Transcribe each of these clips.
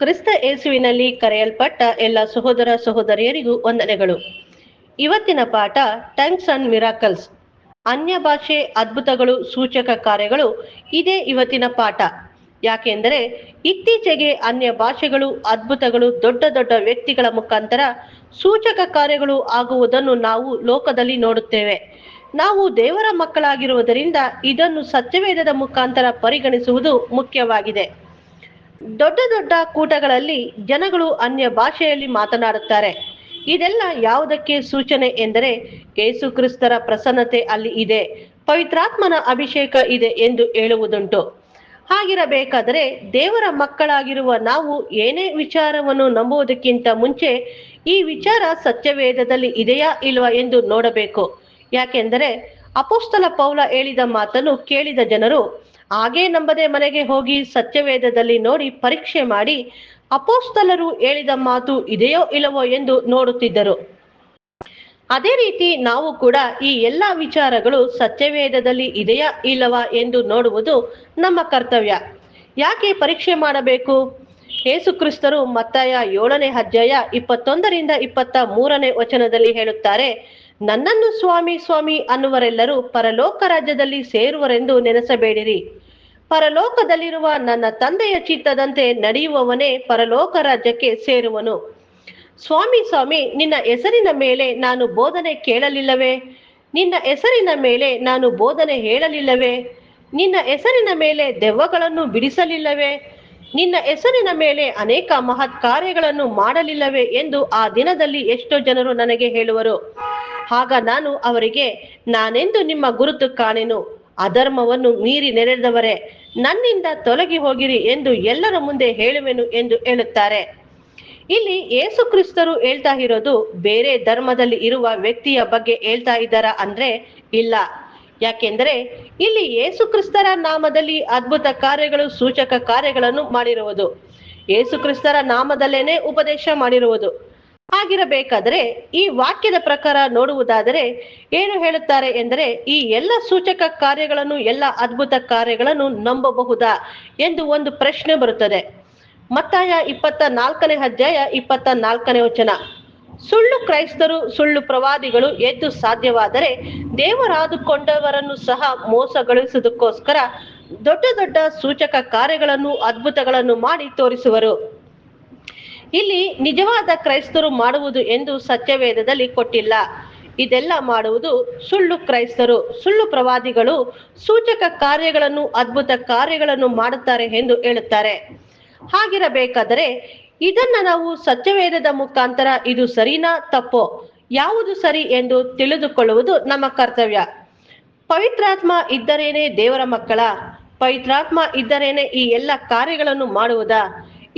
ಕ್ರಿಸ್ತ ಯೇಸುವಿನಲ್ಲಿ ಕರೆಯಲ್ಪಟ್ಟ ಎಲ್ಲ ಸಹೋದರ ಸಹೋದರಿಯರಿಗೂ ವಂದನೆಗಳು. ಇವತ್ತಿನ ಪಾಠ ಟಂಗ್ಸ್ ಅಂಡ್ ಮಿರಾಕಲ್ಸ್, ಅನ್ಯ ಭಾಷೆ ಅದ್ಭುತಗಳು ಸೂಚಕ ಕಾರ್ಯಗಳು. ಇದೇ ಇವತ್ತಿನ ಪಾಠ. ಯಾಕೆಂದರೆ ಇತ್ತೀಚೆಗೆ ಅನ್ಯ ಭಾಷೆಗಳು ಅದ್ಭುತಗಳು ದೊಡ್ಡ ದೊಡ್ಡ ವ್ಯಕ್ತಿಗಳ ಮುಖಾಂತರ ಸೂಚಕ ಕಾರ್ಯಗಳು ಆಗುವುದನ್ನು ನಾವು ಲೋಕದಲ್ಲಿ ನೋಡುತ್ತೇವೆ. ನಾವು ದೇವರ ಮಕ್ಕಳಾಗಿರುವುದರಿಂದ ಇದನ್ನು ಸತ್ಯವೇದದ ಮುಖಾಂತರ ಪರಿಗಣಿಸುವುದು ಮುಖ್ಯವಾಗಿದೆ. ದೊಡ್ಡ ದೊಡ್ಡ ಕೂಟಗಳಲ್ಲಿ ಜನಗಳು ಅನ್ಯ ಭಾಷೆಯಲ್ಲಿ ಮಾತನಾಡುತ್ತಾರೆ. ಇದೆಲ್ಲ ಯಾವುದಕ್ಕೆ ಸೂಚನೆ ಎಂದರೆ ಯೇಸು ಕ್ರಿಸ್ತರ ಪ್ರಸನ್ನತೆ ಅಲ್ಲಿ ಇದೆ, ಪವಿತ್ರಾತ್ಮನ ಅಭಿಷೇಕ ಇದೆ ಎಂದು ಹೇಳುವುದುಂಟು. ಹಾಗಿರಬೇಕಾದರೆ ದೇವರ ಮಕ್ಕಳಾಗಿರುವ ನಾವು ಏನೇ ವಿಚಾರವನ್ನು ನಂಬುವುದಕ್ಕಿಂತ ಮುಂಚೆ ಈ ವಿಚಾರ ಸತ್ಯವೇದದಲ್ಲಿ ಇದೆಯಾ ಇಲ್ವಾ ಎಂದು ನೋಡಬೇಕು. ಯಾಕೆಂದರೆ ಅಪೊಸ್ತಲ ಪೌಲ ಹೇಳಿದ ಮಾತನ್ನು ಕೇಳಿದ ಜನರು ಹಾಗೆ ನಂಬದೆ ಮನೆಗೆ ಹೋಗಿ ಸತ್ಯವೇದದಲ್ಲಿ ನೋಡಿ ಪರೀಕ್ಷೆ ಮಾಡಿ ಅಪೊಸ್ತಲರು ಹೇಳಿದ ಮಾತು ಇದೆಯೋ ಇಲ್ಲವೋ ಎಂದು ನೋಡುತ್ತಿದ್ದರು. ಅದೇ ರೀತಿ ನಾವು ಕೂಡ ಈ ಎಲ್ಲ ವಿಚಾರಗಳು ಸತ್ಯವೇದದಲ್ಲಿ ಇದೆಯಾ ಇಲ್ಲವಾ ಎಂದು ನೋಡುವುದು ನಮ್ಮ ಕರ್ತವ್ಯ. ಯಾಕೆ ಪರೀಕ್ಷೆ ಮಾಡಬೇಕು? ಯೇಸು ಕ್ರಿಸ್ತರು ಮತ್ತಾಯ 7ನೇ ಅಧ್ಯಾಯ 21ರಿಂದ 23ನೇ ವಚನದಲ್ಲಿ ಹೇಳುತ್ತಾರೆ, ನನ್ನನ್ನು ಸ್ವಾಮಿ ಸ್ವಾಮಿ ಅನ್ನುವರೆಲ್ಲರೂ ಪರಲೋಕ ರಾಜ್ಯದಲ್ಲಿ ಸೇರುವರೆಂದು ನೆನೆಸಬೇಡಿರಿ. ಪರಲೋಕದಲ್ಲಿರುವ ನನ್ನ ತಂದೆಯ ಚಿತ್ತದಂತೆ ನಡೆಯುವವನೇ ಪರಲೋಕ ರಾಜ್ಯಕ್ಕೆ ಸೇರುವನು. ಸ್ವಾಮಿ ಸ್ವಾಮಿ, ನಿನ್ನ ಹೆಸರಿನ ಮೇಲೆ ನಾನು ಬೋಧನೆ ಕೇಳಲಿಲ್ಲವೇ? ನಿನ್ನ ಹೆಸರಿನ ಮೇಲೆ ನಾನು ಬೋಧನೆ ಹೇಳಲಿಲ್ಲವೇ? ನಿನ್ನ ಹೆಸರಿನ ಮೇಲೆ ದೆವ್ವಗಳನ್ನು ಬಿಡಿಸಲಿಲ್ಲವೇ? ನಿನ್ನ ಹೆಸರಿನ ಮೇಲೆ ಅನೇಕ ಮಹತ್ ಕಾರ್ಯಗಳನ್ನು ಮಾಡಲಿಲ್ಲವೇ ಎಂದು ಆ ದಿನದಲ್ಲಿ ಎಷ್ಟೋ ಜನರು ನನಗೆ ಹೇಳುವರು. ಆಗ ನಾನು ಅವರಿಗೆ, ನಾನೆಂದು ನಿಮ್ಮ ಗುರುತು ಕಾಣೆನು, ಅಧರ್ಮವನ್ನು ಮೀರಿ ನೆರೆದವರೇ, ನನ್ನಿಂದ ತೊಲಗಿ ಹೋಗಿರಿ ಎಂದು ಎಲ್ಲರ ಮುಂದೆ ಹೇಳುವೆನು ಎಂದು ಹೇಳುತ್ತಾರೆ. ಇಲ್ಲಿ ಯೇಸು ಕ್ರಿಸ್ತರು ಹೇಳ್ತಾ ಇರೋದು ಬೇರೆ ಧರ್ಮದಲ್ಲಿ ಇರುವ ವ್ಯಕ್ತಿಯ ಬಗ್ಗೆ ಹೇಳ್ತಾ ಇದ್ದಾರಾ ಅಂದ್ರೆ ಇಲ್ಲ. ಯಾಕೆಂದ್ರೆ ಇಲ್ಲಿ ಯೇಸು ಕ್ರಿಸ್ತರ ನಾಮದಲ್ಲಿ ಅದ್ಭುತ ಕಾರ್ಯಗಳು ಸೂಚಕ ಕಾರ್ಯಗಳನ್ನು ಮಾಡಿರುವುದು, ಯೇಸು ಕ್ರಿಸ್ತರ ನಾಮದಲ್ಲೇನೆ ಉಪದೇಶ ಮಾಡಿರುವುದು. ಹಾಗಿರಬೇಕಾದರೆ ಈ ವಾಕ್ಯದ ಪ್ರಕಾರ ನೋಡುವುದಾದರೆ ಏನು ಹೇಳುತ್ತಾರೆ ಎಂದರೆ ಈ ಎಲ್ಲ ಸೂಚಕ ಕಾರ್ಯಗಳನ್ನು ಎಲ್ಲ ಅದ್ಭುತ ಕಾರ್ಯಗಳನ್ನು ನಂಬಬಹುದಾ ಎಂದು ಒಂದು ಪ್ರಶ್ನೆ ಬರುತ್ತದೆ. ಮತ್ತಾಯ 24ನೇ ಅಧ್ಯಾಯ 24ನೇ ವಚನ, ಸುಳ್ಳು ಕ್ರೈಸ್ತರು ಸುಳ್ಳು ಪ್ರವಾದಿಗಳು ಎದ್ದು ಸಾಧ್ಯವಾದರೆ ದೇವರಾದುಕೊಂಡವರನ್ನು ಸಹ ಮೋಸಗೊಳಿಸುವುದಕ್ಕೋಸ್ಕರ ದೊಡ್ಡ ದೊಡ್ಡ ಸೂಚಕ ಕಾರ್ಯಗಳನ್ನು ಅದ್ಭುತಗಳನ್ನು ಮಾಡಿ ತೋರಿಸುವರು. ಇಲ್ಲಿ ನಿಜವಾದ ಕ್ರೈಸ್ತರು ಮಾಡುವುದು ಎಂದು ಸತ್ಯವೇದದಲ್ಲಿ ಕೊಟ್ಟಿಲ್ಲ. ಇದೆಲ್ಲ ಮಾಡುವುದು ಸುಳ್ಳು ಕ್ರೈಸ್ತರು ಸುಳ್ಳು ಪ್ರವಾದಿಗಳು ಸೂಚಕ ಕಾರ್ಯಗಳನ್ನು ಅದ್ಭುತ ಕಾರ್ಯಗಳನ್ನು ಮಾಡುತ್ತಾರೆ ಎಂದು ಹೇಳುತ್ತಾರೆ. ಹಾಗಿರಬೇಕಾದರೆ ಇದನ್ನ ನಾವು ಸತ್ಯವೇದದ ಮುಖಾಂತರ ಇದು ಸರಿನಾ ತಪ್ಪೋ, ಯಾವುದು ಸರಿ ಎಂದು ತಿಳಿದುಕೊಳ್ಳುವುದು ನಮ್ಮ ಕರ್ತವ್ಯ. ಪವಿತ್ರಾತ್ಮ ಇದ್ದರೇನೆ ದೇವರ ಮಕ್ಕಳ? ಪವಿತ್ರಾತ್ಮ ಇದ್ದರೇನೆ ಈ ಎಲ್ಲ ಕಾರ್ಯಗಳನ್ನು ಮಾಡುವುದಾ?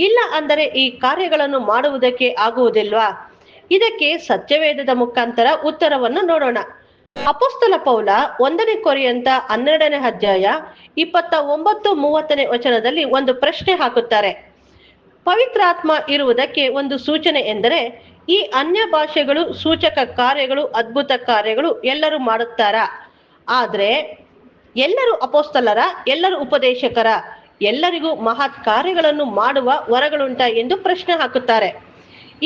ಇಲ್ಲ ಅಂದರೆ ಈ ಕಾರ್ಯಗಳನ್ನು ಮಾಡುವುದಕ್ಕೆ ಆಗುವುದಿಲ್ವಾ? ಇದಕ್ಕೆ ಸತ್ಯವೇದದ ಮುಖಾಂತರ ಉತ್ತರವನ್ನು ನೋಡೋಣ. ಅಪೊಸ್ತಲ ಪೌಲ 1ನೇ ಕೊರಿಂಥ 12ನೇ ಅಧ್ಯಾಯ 29-30ನೇ ವಚನದಲ್ಲಿ ಒಂದು ಪ್ರಶ್ನೆ ಹಾಕುತ್ತಾರೆ. ಪವಿತ್ರಾತ್ಮ ಇರುವುದಕ್ಕೆ ಒಂದು ಸೂಚನೆ ಎಂದರೆ ಈ ಅನ್ಯ ಭಾಷೆಗಳು ಸೂಚಕ ಕಾರ್ಯಗಳು ಅದ್ಭುತ ಕಾರ್ಯಗಳು ಎಲ್ಲರೂ ಮಾಡುತ್ತಾರಾ? ಆದ್ರೆ ಎಲ್ಲರೂ ಅಪೊಸ್ತಲರ? ಎಲ್ಲರೂ ಉಪದೇಶಕರ? ಎಲ್ಲರಿಗೂ ಮಹತ್ ಕಾರ್ಯಗಳನ್ನು ಮಾಡುವ ವರಗಳುಂಟ ಎಂದು ಪ್ರಶ್ನೆ ಹಾಕುತ್ತಾರೆ.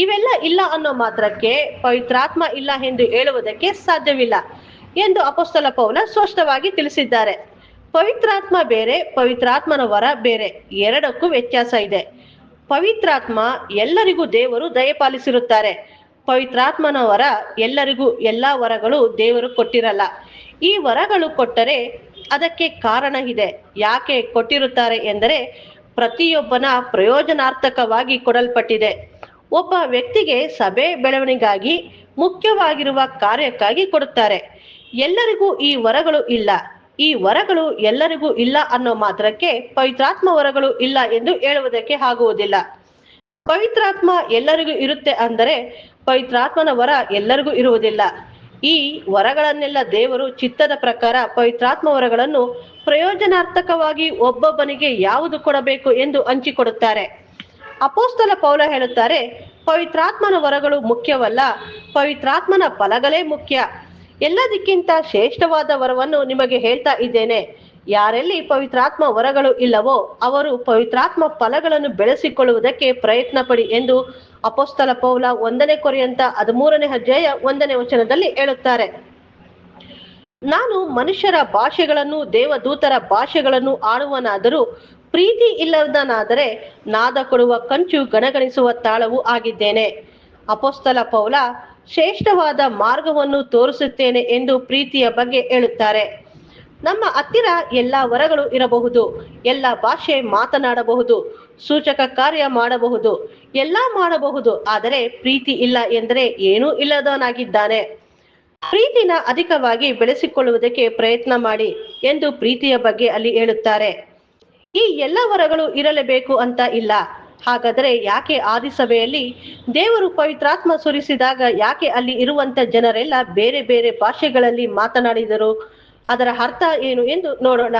ಇವೆಲ್ಲ ಇಲ್ಲ ಅನ್ನೋ ಮಾತ್ರಕ್ಕೆ ಪವಿತ್ರಾತ್ಮ ಇಲ್ಲ ಎಂದು ಹೇಳುವುದಕ್ಕೆ ಸಾಧ್ಯವಿಲ್ಲ ಎಂದು ಅಪೊಸ್ತಲ ಪೌಲ ಸ್ಪಷ್ಟವಾಗಿ ತಿಳಿಸಿದ್ದಾರೆ. ಪವಿತ್ರಾತ್ಮ ಬೇರೆ, ಪವಿತ್ರಾತ್ಮನ ವರ ಬೇರೆ, ಎರಡಕ್ಕೂ ವ್ಯತ್ಯಾಸ ಇದೆ. ಪವಿತ್ರಾತ್ಮ ಎಲ್ಲರಿಗೂ ದೇವರು ದಯಪಾಲಿಸಿರುತ್ತಾರೆ. ಪವಿತ್ರಾತ್ಮನ ವರ ಎಲ್ಲರಿಗೂ ಎಲ್ಲಾ ವರಗಳು ದೇವರು ಕೊಟ್ಟಿರಲ್ಲ. ಈ ವರಗಳು ಕೊಟ್ಟರೆ ಅದಕ್ಕೆ ಕಾರಣ ಇದೆ. ಯಾಕೆ ಕೊಟ್ಟಿರುತ್ತಾರೆ ಎಂದರೆ ಪ್ರತಿಯೊಬ್ಬನ ಪ್ರಯೋಜನಾರ್ಥಕವಾಗಿ ಕೊಡಲ್ಪಟ್ಟಿದೆ. ಒಬ್ಬ ವ್ಯಕ್ತಿಗೆ ಸಭೆ ಬೆಳವಣಿಗಾಗಿ ಮುಖ್ಯವಾಗಿರುವ ಕಾರ್ಯಕ್ಕಾಗಿ ಕೊಡುತ್ತಾರೆ. ಎಲ್ಲರಿಗೂ ಈ ವರಗಳು ಇಲ್ಲ. ಈ ವರಗಳು ಎಲ್ಲರಿಗೂ ಇಲ್ಲ ಅನ್ನೋ ಮಾತ್ರಕ್ಕೆ ಪವಿತ್ರಾತ್ಮ ವರಗಳು ಇಲ್ಲ ಎಂದು ಹೇಳುವುದಕ್ಕೆ ಆಗುವುದಿಲ್ಲ. ಪವಿತ್ರಾತ್ಮ ಎಲ್ಲರಿಗೂ ಇರುತ್ತೆ ಅಂದರೆ ಪವಿತ್ರಾತ್ಮನ ವರ ಎಲ್ಲರಿಗೂ ಇರುವುದಿಲ್ಲ. ಈ ವರಗಳನ್ನೆಲ್ಲ ದೇವರು ಚಿತ್ತದ ಪ್ರಕಾರ ಪವಿತ್ರಾತ್ಮ ವರಗಳನ್ನು ಪ್ರಯೋಜನಾರ್ಥಕವಾಗಿ ಒಬ್ಬೊಬ್ಬನಿಗೆ ಯಾವುದು ಕೊಡಬೇಕು ಎಂದು ಹಂಚಿಕೊಡುತ್ತಾರೆ. ಅಪೊಸ್ತಲ ಪೌಲ ಹೇಳುತ್ತಾರೆ, ಪವಿತ್ರಾತ್ಮನ ವರಗಳು ಮುಖ್ಯವಲ್ಲ, ಪವಿತ್ರಾತ್ಮನ ಫಲಗಳೇ ಮುಖ್ಯ. ಎಲ್ಲದಕ್ಕಿಂತ ಶ್ರೇಷ್ಠವಾದ ವರವನ್ನು ನಿಮಗೆ ಹೇಳ್ತಾ ಇದ್ದೇನೆ. ಯಾರೆಲ್ಲಿ ಪವಿತ್ರಾತ್ಮ ವರಗಳು ಇಲ್ಲವೋ ಅವರು ಪವಿತ್ರಾತ್ಮ ಫಲಗಳನ್ನು ಬೆಳೆಸಿಕೊಳ್ಳುವುದಕ್ಕೆ ಪ್ರಯತ್ನ ಪಡಿ ಎಂದು ಅಪೊಸ್ತಲ ಪೌಲ 1 ಕೊರಿಂಥ 13ನೇ ಅಧ್ಯಾಯ 1ನೇ ವಚನದಲ್ಲಿ ಹೇಳುತ್ತಾರೆ. ನಾನು ಮನುಷ್ಯರ ಭಾಷೆಗಳನ್ನು ದೇವದೂತರ ಭಾಷೆಗಳನ್ನು ಆಡುವನಾದರೂ ಪ್ರೀತಿ ಇಲ್ಲದನಾದರೆ ನಾದ ಕೊಡುವ ಕಂಚು ಗಣಗಣಿಸುವ ತಾಳವೂ ಆಗಿದ್ದೇನೆ. ಅಪೊಸ್ತಲ ಪೌಲ ಶ್ರೇಷ್ಠವಾದ ಮಾರ್ಗವನ್ನು ತೋರಿಸುತ್ತೇನೆ ಎಂದು ಪ್ರೀತಿಯ ಬಗ್ಗೆ ಹೇಳುತ್ತಾರೆ. ನಮ್ಮ ಹತ್ತಿರ ಎಲ್ಲ ವರಗಳು ಇರಬಹುದು, ಎಲ್ಲ ಭಾಷೆ ಮಾತನಾಡಬಹುದು, ಸೂಚಕ ಕಾರ್ಯ ಮಾಡಬಹುದು, ಎಲ್ಲ ಮಾಡಬಹುದು, ಆದರೆ ಪ್ರೀತಿ ಇಲ್ಲ ಎಂದರೆ ಏನೂ ಇಲ್ಲದವನಾಗಿದ್ದಾನೆ. ಪ್ರೀತಿನ ಅಧಿಕವಾಗಿ ಬೆಳೆಸಿಕೊಳ್ಳುವುದಕ್ಕೆ ಪ್ರಯತ್ನ ಮಾಡಿ ಎಂದು ಪ್ರೀತಿಯ ಬಗ್ಗೆ ಅಲ್ಲಿ ಹೇಳುತ್ತಾರೆ. ಈ ಎಲ್ಲ ವರಗಳು ಇರಲೇಬೇಕು ಅಂತ ಇಲ್ಲ. ಹಾಗಾದರೆ ಯಾಕೆ ಆದಿಸಭೆಯಲ್ಲಿ ದೇವರು ಪವಿತ್ರಾತ್ಮ ಸುರಿಸಿದಾಗ ಯಾಕೆ ಅಲ್ಲಿ ಇರುವಂತ ಜನರೆಲ್ಲ ಬೇರೆ ಬೇರೆ ಭಾಷೆಗಳಲ್ಲಿ ಮಾತನಾಡಿದರು? ಅದರ ಅರ್ಥ ಏನು ಎಂದು ನೋಡೋಣ.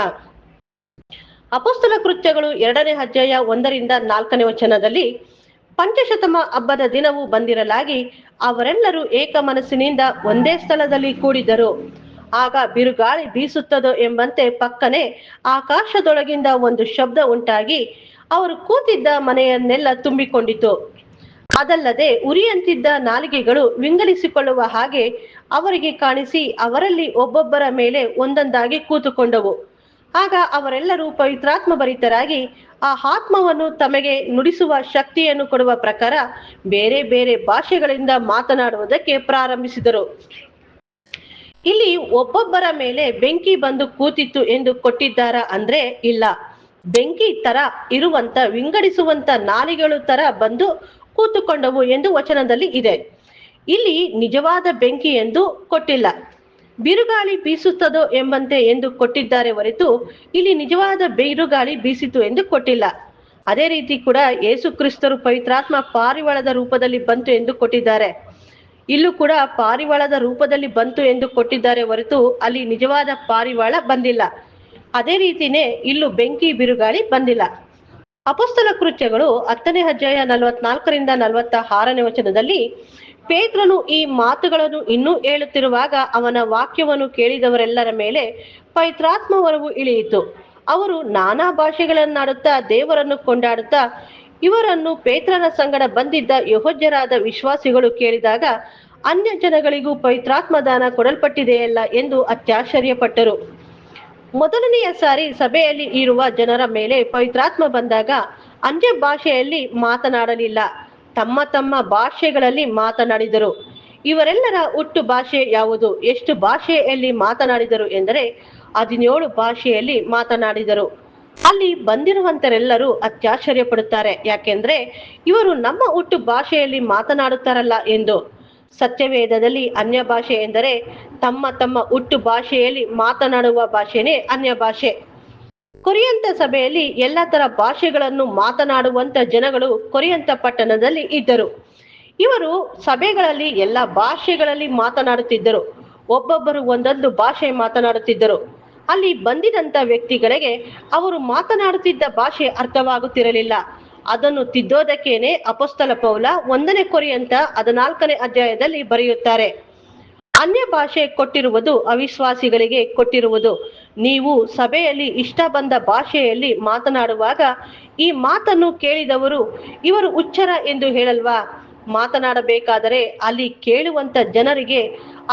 ಅಪೊಸ್ತಲ ಕೃತ್ಯಗಳು 2ನೇ ಅಧ್ಯಾಯ 1ರಿಂದ 4ನೇ ವಚನದಲ್ಲಿ, ಪಂಚಶತಮ ಹಬ್ಬದ ದಿನವು ಬಂದಿರಲಾಗಿ ಅವರೆಲ್ಲರೂ ಏಕ ಮನಸ್ಸಿನಿಂದ ಒಂದೇ ಸ್ಥಳದಲ್ಲಿ ಕೂಡಿದರು. ಆಗ ಬಿರುಗಾಳಿ ಬೀಸುತ್ತದೋ ಎಂಬಂತೆ ಪಕ್ಕನೆ ಆಕಾಶದೊಳಗಿಂದ ಒಂದು ಶಬ್ದ ಉಂಟಾಗಿ ಅವರು ಕೂತಿದ್ದ ಮನೆಯನ್ನೆಲ್ಲ ತುಂಬಿಕೊಂಡಿತು. ಅದಲ್ಲದೆ ಉರಿಯಂತಿದ್ದ ನಾಲಿಗೆಗಳು ವಿಂಗಡಿಸಿಕೊಳ್ಳುವ ಹಾಗೆ ಅವರಿಗೆ ಕಾಣಿಸಿ ಅವರಲ್ಲಿ ಒಬ್ಬೊಬ್ಬರ ಮೇಲೆ ಒಂದೊಂದಾಗಿ ಕೂತುಕೊಂಡವು. ಆಗ ಅವರೆಲ್ಲರೂ ಪವಿತ್ರಾತ್ಮ ಭರಿತರಾಗಿ ಆ ಆತ್ಮವನ್ನು ತಮಗೆ ನುಡಿಸುವ ಶಕ್ತಿಯನ್ನು ಕೊಡುವ ಪ್ರಕಾರ ಬೇರೆ ಬೇರೆ ಭಾಷೆಗಳಿಂದ ಮಾತನಾಡುವುದಕ್ಕೆ ಪ್ರಾರಂಭಿಸಿದರು. ಇಲ್ಲಿ ಒಬ್ಬೊಬ್ಬರ ಮೇಲೆ ಬೆಂಕಿ ಬಂದು ಕೂತಿತ್ತು ಎಂದು ಕೊಟ್ಟಿದ್ದಾರಾ ಅಂದ್ರೆ ಇಲ್ಲ. ಬೆಂಕಿ ತರ ಇರುವಂತ ವಿಂಗಡಿಸುವಂತ ನಾಲಿಗೆಗಳು ತರ ಬಂದು ಕೂತುಕೊಂಡವು ಎಂದು ವಚನದಲ್ಲಿ ಇದೆ. ಇಲ್ಲಿ ನಿಜವಾದ ಬೆಂಕಿ ಎಂದು ಕೊಟ್ಟಿಲ್ಲ. ಬಿರುಗಾಳಿ ಬೀಸುತ್ತದೋ ಎಂಬಂತೆ ಎಂದು ಕೊಟ್ಟಿದ್ದಾರೆ ಹೊರತು ಇಲ್ಲಿ ನಿಜವಾದ ಬಿರುಗಾಳಿ ಬೀಸಿತು ಎಂದು ಕೊಟ್ಟಿಲ್ಲ. ಅದೇ ರೀತಿ ಕೂಡ ಯೇಸು ಕ್ರಿಸ್ತರು ಪವಿತ್ರಾತ್ಮ ಪಾರಿವಾಳದ ರೂಪದಲ್ಲಿ ಬಂತು ಎಂದು ಕೊಟ್ಟಿದ್ದಾರೆ. ಇಲ್ಲೂ ಕೂಡ ಪಾರಿವಾಳದ ರೂಪದಲ್ಲಿ ಬಂತು ಎಂದು ಕೊಟ್ಟಿದ್ದಾರೆ ಹೊರತು ಅಲ್ಲಿ ನಿಜವಾದ ಪಾರಿವಾಳ ಬಂದಿಲ್ಲ. ಅದೇ ರೀತಿನೇ ಇಲ್ಲೂ ಬೆಂಕಿ ಬಿರುಗಾಳಿ ಬಂದಿಲ್ಲ. ಅಪೊಸ್ತಲ ಕೃತ್ಯಗಳು 10ನೇ ಅಧ್ಯಾಯ 44ರಿಂದ 46ನೇ ವಚನದಲ್ಲಿ, ಪೇತ್ರನು ಈ ಮಾತುಗಳನ್ನು ಇನ್ನೂ ಹೇಳುತ್ತಿರುವಾಗ ಅವನ ವಾಕ್ಯವನ್ನು ಕೇಳಿದವರೆಲ್ಲರ ಮೇಲೆ ಪವಿತ್ರಾತ್ಮ ವರವು ಇಳಿಯಿತು. ಅವರು ನಾನಾ ಭಾಷೆಗಳನ್ನಾಡುತ್ತಾ ದೇವರನ್ನು ಕೊಂಡಾಡುತ್ತಾ ಇವರನ್ನು ಪೇತ್ರನ ಸಂಗಡ ಬಂದಿದ್ದ ಯೆಹೂದ್ಯರಾದ ವಿಶ್ವಾಸಿಗಳು ಕೇಳಿದಾಗ ಅನ್ಯ ಜನಗಳಿಗೂ ಪವಿತ್ರಾತ್ಮ ದಾನ ಕೊಡಲ್ಪಟ್ಟಿದೆಯಲ್ಲ ಎಂದು ಅತ್ಯಾಶ್ಚರ್ಯಪಟ್ಟರು. ಮೊದಲನೆಯ ಸಾರಿ ಸಭೆಯಲ್ಲಿ ಇರುವ ಜನರ ಮೇಲೆ ಪವಿತ್ರಾತ್ಮ ಬಂದಾಗ ಅನ್ಯ ಭಾಷೆಯಲ್ಲಿ ಮಾತನಾಡಲಿಲ್ಲ, ತಮ್ಮ ತಮ್ಮ ಭಾಷೆಗಳಲ್ಲಿ ಮಾತನಾಡಿದರು. ಇವರೆಲ್ಲರ ಹುಟ್ಟು ಭಾಷೆ ಯಾವುದು? ಎಷ್ಟು ಭಾಷೆಯಲ್ಲಿ ಮಾತನಾಡಿದರು ಎಂದರೆ 17 ಭಾಷೆಯಲ್ಲಿ ಮಾತನಾಡಿದರು. ಅಲ್ಲಿ ಬಂದಿರುವಂತರೆಲ್ಲರೂ ಅತ್ಯಾಶ್ಚರ್ಯ ಪಡುತ್ತಾರೆ. ಯಾಕೆಂದ್ರೆ ಇವರು ನಮ್ಮ ಹುಟ್ಟು ಭಾಷೆಯಲ್ಲಿ ಮಾತನಾಡುತ್ತಾರಲ್ಲ ಎಂದು. ಸತ್ಯವೇದದಲ್ಲಿ ಅನ್ಯ ಭಾಷೆ ಎಂದರೆ ತಮ್ಮ ತಮ್ಮ ಹುಟ್ಟು ಭಾಷೆಯಲ್ಲಿ ಮಾತನಾಡುವ ಭಾಷೆನೇ ಅನ್ಯ ಭಾಷೆ. ಕೊರಿಂಥ ಸಭೆಯಲ್ಲಿ ಎಲ್ಲ ತರ ಭಾಷೆಗಳನ್ನು ಮಾತನಾಡುವಂತ ಜನಗಳು ಕೊರಿಂಥ ಪಟ್ಟಣದಲ್ಲಿ ಇದ್ದರು. ಇವರು ಸಭೆಗಳಲ್ಲಿ ಎಲ್ಲ ಭಾಷೆಗಳಲ್ಲಿ ಮಾತನಾಡುತ್ತಿದ್ದರು. ಒಬ್ಬೊಬ್ಬರು ಒಂದೊಂದು ಭಾಷೆ ಮಾತನಾಡುತ್ತಿದ್ದರು. ಅಲ್ಲಿ ಬಂದಿದಂತ ವ್ಯಕ್ತಿಗಳಿಗೆ ಅವರು ಮಾತನಾಡುತ್ತಿದ್ದ ಭಾಷೆ ಅರ್ಥವಾಗುತ್ತಿರಲಿಲ್ಲ. ಅದನ್ನು ತಿದ್ದೋದಕ್ಕೇನೆ ಅಪೊಸ್ತಲ ಪೌಲ 1 ಕೊರಿಂಥ 14ನೇ ಅಧ್ಯಾಯದಲ್ಲಿ ಬರೆಯುತ್ತಾರೆ, ಅನ್ಯ ಭಾಷೆ ಕೊಟ್ಟಿರುವುದು ಅವಿಶ್ವಾಸಿಗಳಿಗೆ ಕೊಟ್ಟಿರುವುದು. ನೀವು ಸಭೆಯಲ್ಲಿ ಇಷ್ಟ ಬಂದ ಭಾಷೆಯಲ್ಲಿ ಮಾತನಾಡುವಾಗ ಈ ಮಾತನ್ನು ಕೇಳಿದವರು ಇವರು ಹುಚ್ಚರ ಎಂದು ಹೇಳಲ್ವಾ? ಮಾತನಾಡಬೇಕಾದರೆ ಅಲ್ಲಿ ಕೇಳುವಂತ ಜನರಿಗೆ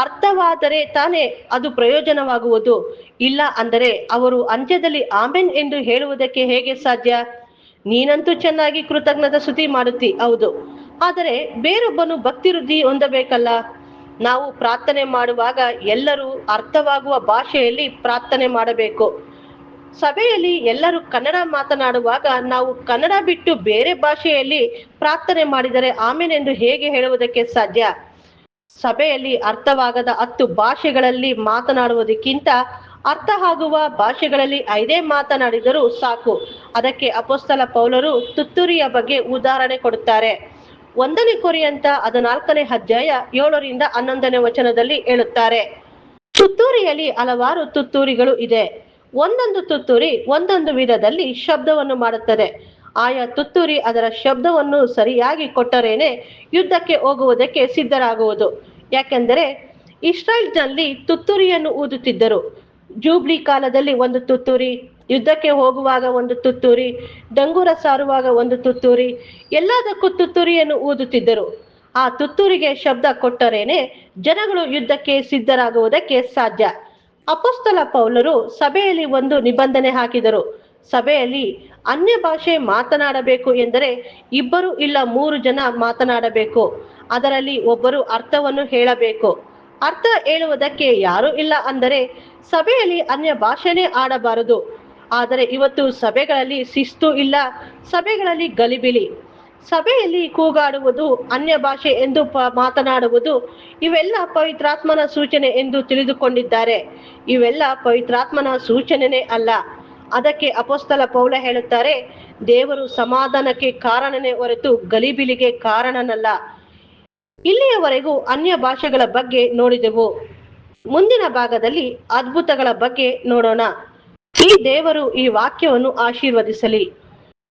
ಅರ್ಥವಾದರೆ ತಾನೇ ಅದು ಪ್ರಯೋಜನವಾಗುವುದು. ಇಲ್ಲ ಅಂದರೆ ಅವರು ಅಂತ್ಯದಲ್ಲಿ ಆಮೆನ್ ಎಂದು ಹೇಳುವುದಕ್ಕೆ ಹೇಗೆ ಸಾಧ್ಯ? ನೀನಂತೂ ಚೆನ್ನಾಗಿ ಕೃತಜ್ಞತಾ ಸ್ತುತಿ ಮಾಡುತ್ತಿ, ಹೌದು, ಆದರೆ ಬೇರೊಬ್ಬನು ಭಕ್ತಿ ವೃದ್ಧಿ ಹೊಂದಬೇಕಲ್ಲ. ನಾವು ಪ್ರಾರ್ಥನೆ ಮಾಡುವಾಗ ಎಲ್ಲರೂ ಅರ್ಥವಾಗುವ ಭಾಷೆಯಲ್ಲಿ ಪ್ರಾರ್ಥನೆ ಮಾಡಬೇಕು. ಸಭೆಯಲ್ಲಿ ಎಲ್ಲರೂ ಕನ್ನಡ ಮಾತನಾಡುವಾಗ ನಾವು ಕನ್ನಡ ಬಿಟ್ಟು ಬೇರೆ ಭಾಷೆಯಲ್ಲಿ ಪ್ರಾರ್ಥನೆ ಮಾಡಿದರೆ ಆಮೆನ್ ಎಂದು ಹೇಗೆ ಹೇಳುವುದಕ್ಕೆ ಸಾಧ್ಯ? ಸಭೆಯಲ್ಲಿ ಅರ್ಥವಾಗದ 10 ಭಾಷೆಗಳಲ್ಲಿ ಮಾತನಾಡುವುದಕ್ಕಿಂತ ಅರ್ಥ ಆಗುವ ಭಾಷೆಗಳಲ್ಲಿ 5 ಮಾತನಾಡಿದರೂ ಸಾಕು. ಅದಕ್ಕೆ ಅಪೊಸ್ತಲ ಪೌಲರು ತುತ್ತೂರಿಯ ಬಗ್ಗೆ ಉದಾಹರಣೆ ಕೊಡುತ್ತಾರೆ. 1 ಕೊರಿಂಥ 14ನೇ ಅಧ್ಯಾಯ 7ರಿಂದ 11ನೇ ವಚನದಲ್ಲಿ ಹೇಳುತ್ತಾರೆ, ತುತ್ತೂರಿಯಲ್ಲಿ ಹಲವಾರು ತುತ್ತೂರಿಗಳು ಇದೆ. ಒಂದೊಂದು ತುತ್ತೂರಿ ಒಂದೊಂದು ವಿಧದಲ್ಲಿ ಶಬ್ದವನ್ನು ಮಾಡುತ್ತದೆ. ಆಯಾ ತುತ್ತೂರಿ ಅದರ ಶಬ್ದವನ್ನು ಸರಿಯಾಗಿ ಕೊಟ್ಟರೇನೆ ಯುದ್ಧಕ್ಕೆ ಹೋಗುವುದಕ್ಕೆ ಸಿದ್ಧರಾಗುವುದು. ಯಾಕೆಂದರೆ ಇಸ್ರಾಯೇಲ್ನಲ್ಲಿ ತುತ್ತೂರಿಯನ್ನು ಊದುತ್ತಿದ್ದರು. ಜೂಬ್ಲಿ ಕಾಲದಲ್ಲಿ ಒಂದು ತುತ್ತೂರಿ, ಯುದ್ಧಕ್ಕೆ ಹೋಗುವಾಗ ಒಂದು ತುತ್ತೂರಿ, ಡಂಗೂರ ಸಾರುವಾಗ ಒಂದು ತುತ್ತೂರಿ, ಎಲ್ಲದಕ್ಕೂ ತುತ್ತೂರಿಯನ್ನು ಊದುತ್ತಿದ್ದರು. ಆ ತುತ್ತೂರಿಗೆ ಶಬ್ದ ಕೊಟ್ಟರೇನೆ ಜನಗಳು ಯುದ್ಧಕ್ಕೆ ಸಿದ್ಧರಾಗುವುದಕ್ಕೆ ಸಾಧ್ಯ. ಅಪೊಸ್ತಲ ಪೌಲರು ಸಭೆಯಲ್ಲಿ ಒಂದು ನಿಬಂಧನೆ ಹಾಕಿದರು. ಸಭೆಯಲ್ಲಿ ಅನ್ಯ ಭಾಷೆ ಮಾತನಾಡಬೇಕು ಎಂದರೆ 2 ಇಲ್ಲ 3 ಜನ ಮಾತನಾಡಬೇಕು. ಅದರಲ್ಲಿ ಒಬ್ಬರು ಅರ್ಥವನ್ನು ಹೇಳಬೇಕು. ಅರ್ಥ ಹೇಳುವುದಕ್ಕೆ ಯಾರೂ ಇಲ್ಲ ಅಂದರೆ ಸಭೆಯಲ್ಲಿ ಅನ್ಯ ಭಾಷೆನೇ ಆಡಬಾರದು. ಆದರೆ ಇವತ್ತು ಸಭೆಗಳಲ್ಲಿ ಶಿಸ್ತು ಇಲ್ಲ, ಸಭೆಗಳಲ್ಲಿ ಗಲಿಬಿಲಿ. ಸಭೆಯಲ್ಲಿ ಕೂಗಾಡುವುದು, ಅನ್ಯ ಭಾಷೆ ಎಂದು ಮಾತನಾಡುವುದು ಇವೆಲ್ಲ ಪವಿತ್ರಾತ್ಮನ ಸೂಚನೆ ಎಂದು ತಿಳಿದುಕೊಂಡಿದ್ದಾರೆ. ಇವೆಲ್ಲ ಪವಿತ್ರಾತ್ಮನ ಸೂಚನೆನೇ ಅಲ್ಲ. ಅದಕ್ಕೆ ಅಪೊಸ್ತಲ ಪೌಲ ಹೇಳುತ್ತಾರೆ, ದೇವರು ಸಮಾಧಾನಕ್ಕೆ ಕಾರಣನೇ ಹೊರತು ಗಲಿಬಿಲಿಗೆ ಕಾರಣನಲ್ಲ. ಇಲ್ಲಿಯವರೆಗೂ ಅನ್ಯ ಭಾಷೆಗಳ ಬಗ್ಗೆ ನೋಡಿದೆವು. ಮುಂದಿನ ಭಾಗದಲ್ಲಿ ಅದ್ಭುತಗಳ ಬಗ್ಗೆ ನೋಡೋಣ. ಈ ದೇವರು ಈ ವಾಕ್ಯವನ್ನು ಆಶೀರ್ವದಿಸಲಿ.